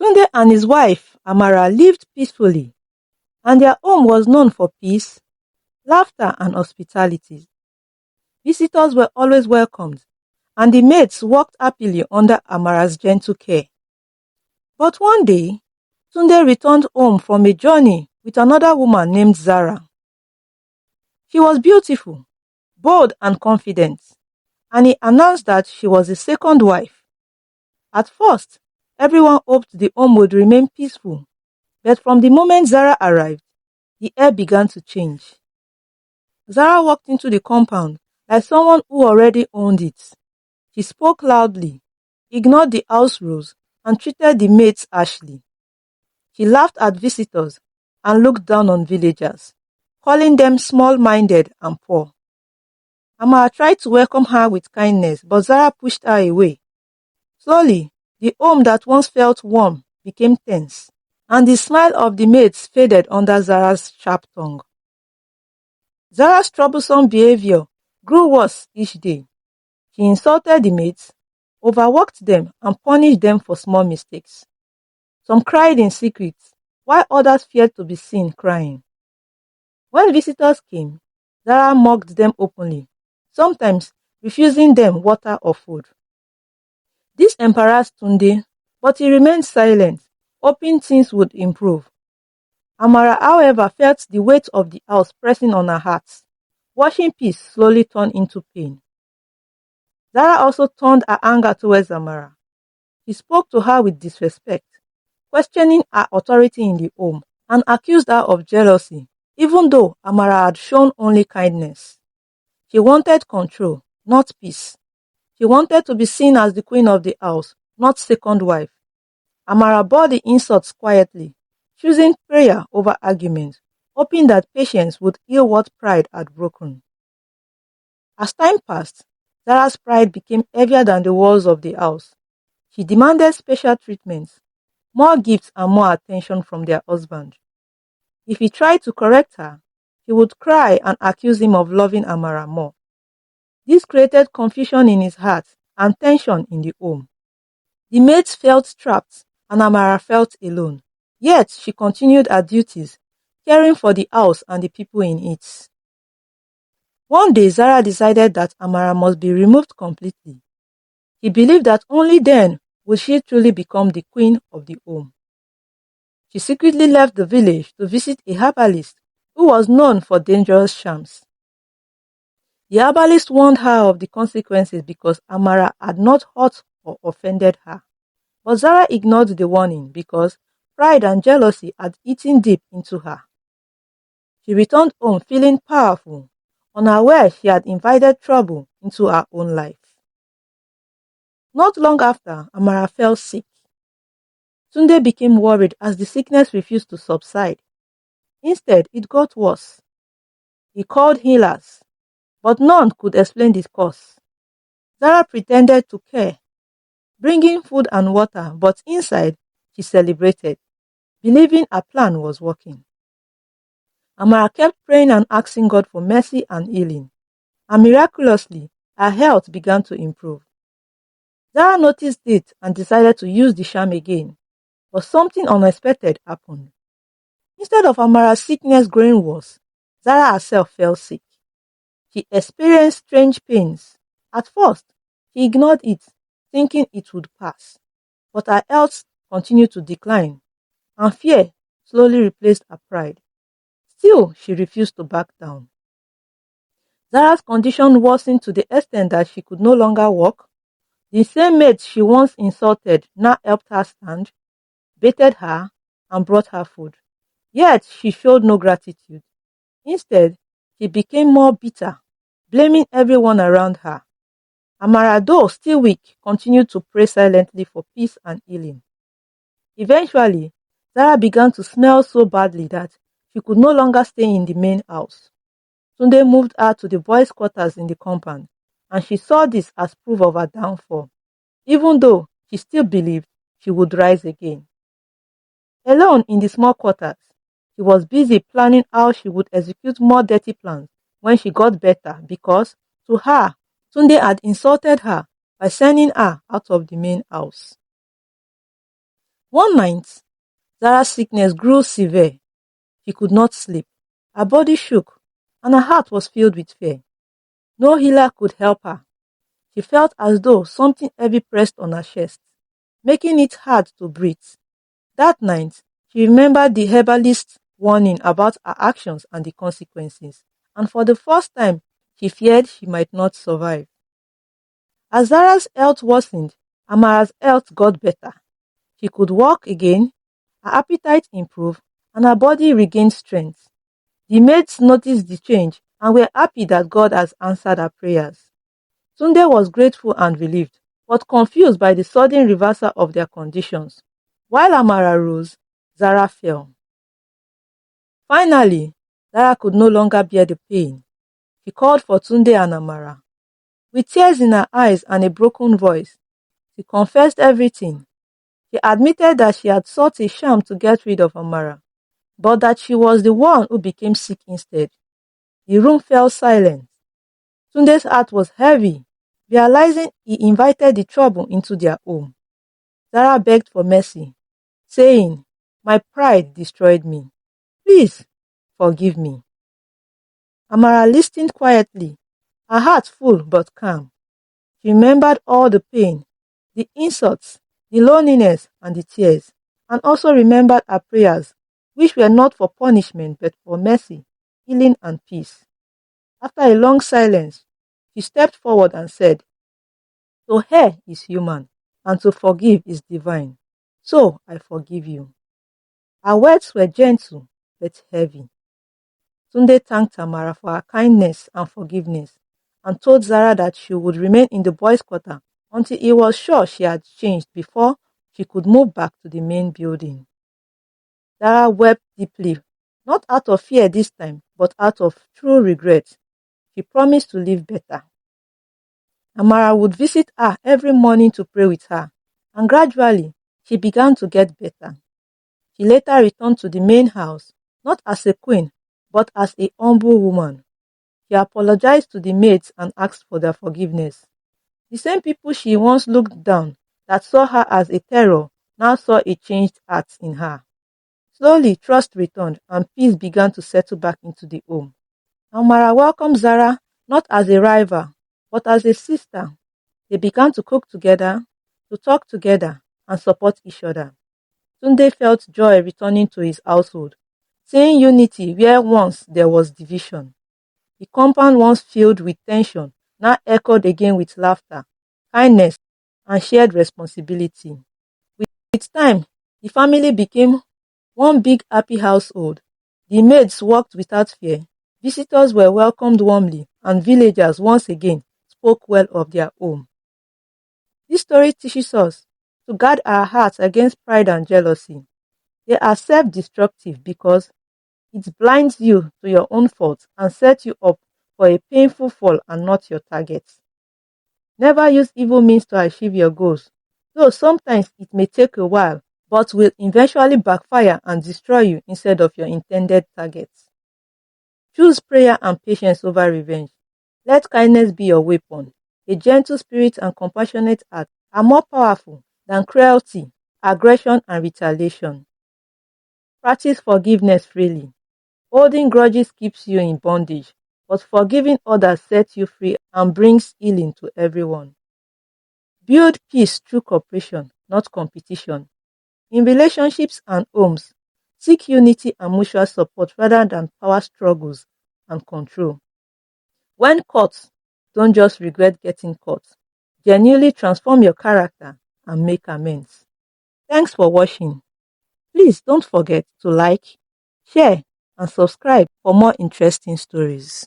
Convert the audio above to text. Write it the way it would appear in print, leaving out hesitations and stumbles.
Tunde and his wife, Amara, lived peacefully, and their home was known for peace, laughter, and hospitality. Visitors were always welcomed, and the maids worked happily under Amara's gentle care. But one day, Tunde returned home from a journey with another woman named Zara. She was beautiful, bold, and confident, and he announced that she was his second wife. At first, everyone hoped the home would remain peaceful, but from the moment Zara arrived, the air began to change. Zara walked into the compound like someone who already owned it. She spoke loudly, ignored the house rules, and treated the maids harshly. She laughed at visitors and looked down on villagers, calling them small-minded and poor. Amara tried to welcome her with kindness, but Zara pushed her away. Slowly, the home that once felt warm became tense, and the smile of the maids faded under Zara's sharp tongue. Zara's troublesome behavior grew worse each day. She insulted the maids, overworked them, and punished them for small mistakes. Some cried in secret, while others feared to be seen crying. When visitors came, Zara mocked them openly, sometimes refusing them water or food. This embarrassed Tunde, but he remained silent, hoping things would improve. Amara, however, felt the weight of the house pressing on her heart. Watching peace slowly turn into pain. Zara also turned her anger towards Amara. He spoke to her with disrespect, questioning her authority in the home, and accused her of jealousy, even though Amara had shown only kindness. She wanted control, not peace. She wanted to be seen as the queen of the house, not second wife. Amara bore the insults quietly, choosing prayer over argument, hoping that patience would heal what pride had broken. As time passed, Zara's pride became heavier than the walls of the house. She demanded special treatments, more gifts and more attention from their husband. If he tried to correct her, he would cry and accuse him of loving Amara more. This created confusion in his heart and tension in the home. The maids felt trapped and Amara felt alone. Yet she continued her duties, caring for the house and the people in it. One day Zara decided that Amara must be removed completely. He believed that only then would she truly become the queen of the home. She secretly left the village to visit a herbalist who was known for dangerous charms. The herbalist warned her of the consequences because Amara had not hurt or offended her. But Zara ignored the warning because pride and jealousy had eaten deep into her. She returned home feeling powerful, unaware she had invited trouble into her own life. Not long after, Amara fell sick. Tunde became worried as the sickness refused to subside. Instead, it got worse. He called healers, but none could explain the cause. Zara pretended to care, bringing food and water, but inside, she celebrated, believing her plan was working. Amara kept praying and asking God for mercy and healing, and miraculously, her health began to improve. Zara noticed it and decided to use the charm again, but something unexpected happened. Instead of Amara's sickness growing worse, Zara herself fell sick. She experienced strange pains. At first, she ignored it, thinking it would pass, but her health continued to decline, and fear slowly replaced her pride. Still, she refused to back down. Zara's condition worsened to the extent that she could no longer walk. The same maid she once insulted now helped her stand, bathed her, and brought her food. Yet she showed no gratitude. Instead, she became more bitter, blaming everyone around her. Amara, though still weak, continued to pray silently for peace and healing. Eventually, Zara began to smell so badly that she could no longer stay in the main house. Tunde moved her to the boys' quarters in the compound, and she saw this as proof of her downfall, even though she still believed she would rise again. Alone in the small quarters, she was busy planning how she would execute more dirty plans when she got better because, to her, Tunde had insulted her by sending her out of the main house. One night, Zara's sickness grew severe. She could not sleep. Her body shook, and her heart was filled with fear. No healer could help her. She felt as though something heavy pressed on her chest, making it hard to breathe. That night, she remembered the herbalist's warning about her actions and the consequences, and for the first time, she feared she might not survive. As Zara's health worsened, Amara's health got better. She could walk again, her appetite improved, and her body regained strength. The maids noticed the change and were happy that God has answered her prayers. Tunde was grateful and relieved, but confused by the sudden reversal of their conditions. While Amara rose, Zara fell. Finally, Zara could no longer bear the pain. She called for Tunde and Amara. With tears in her eyes and a broken voice, she confessed everything. She admitted that she had sought a sham to get rid of Amara, but that she was the one who became sick instead. The room fell silent. Tunde's heart was heavy, realizing he invited the trouble into their home. Zara begged for mercy, saying, "My pride destroyed me. Please, forgive me." Amara listened quietly, her heart full but calm. She remembered all the pain, the insults, the loneliness, and the tears, and also remembered her prayers, which were not for punishment but for mercy, healing, and peace. After a long silence, she stepped forward and said, "To err is human, and to forgive is divine. So I forgive you." Her words were gentle but heavy. Tunde thanked Tamara for her kindness and forgiveness, and told Zara that she would remain in the boys' quarter until he was sure she had changed before she could move back to the main building. Zara wept deeply, not out of fear this time, but out of true regret. She promised to live better. Amara would visit her every morning to pray with her, and gradually she began to get better. She later returned to the main house, not as a queen, but as a humble woman. She apologized to the maids and asked for their forgiveness. The same people she once looked down, that saw her as a terror, now saw a changed heart in her. Slowly, trust returned and peace began to settle back into the home. Amara welcomed Zara not as a rival, but as a sister. They began to cook together, to talk together, and support each other. Tunde felt joy returning to his household, seeing unity where once there was division. The compound once filled with tension now echoed again with laughter, kindness, and shared responsibility. With time, the family became one big happy household. The maids worked without fear, visitors were welcomed warmly, and villagers once again spoke well of their home. This story teaches us to guard our hearts against pride and jealousy. They are self-destructive because it blinds you to your own faults and sets you up for a painful fall and not your target. Never use evil means to achieve your goals, though sometimes it may take a while, but will eventually backfire and destroy you instead of your intended target. Choose prayer and patience over revenge. Let kindness be your weapon. A gentle spirit and compassionate heart are more powerful than cruelty, aggression, and retaliation. Practice forgiveness freely. Holding grudges keeps you in bondage, but forgiving others sets you free and brings healing to everyone. Build peace through cooperation, not competition. In relationships and homes, seek unity and mutual support rather than power struggles and control. When caught, don't just regret getting caught. Genuinely transform your character and make amends. Thanks for watching. Please don't forget to like, share, and subscribe for more interesting stories.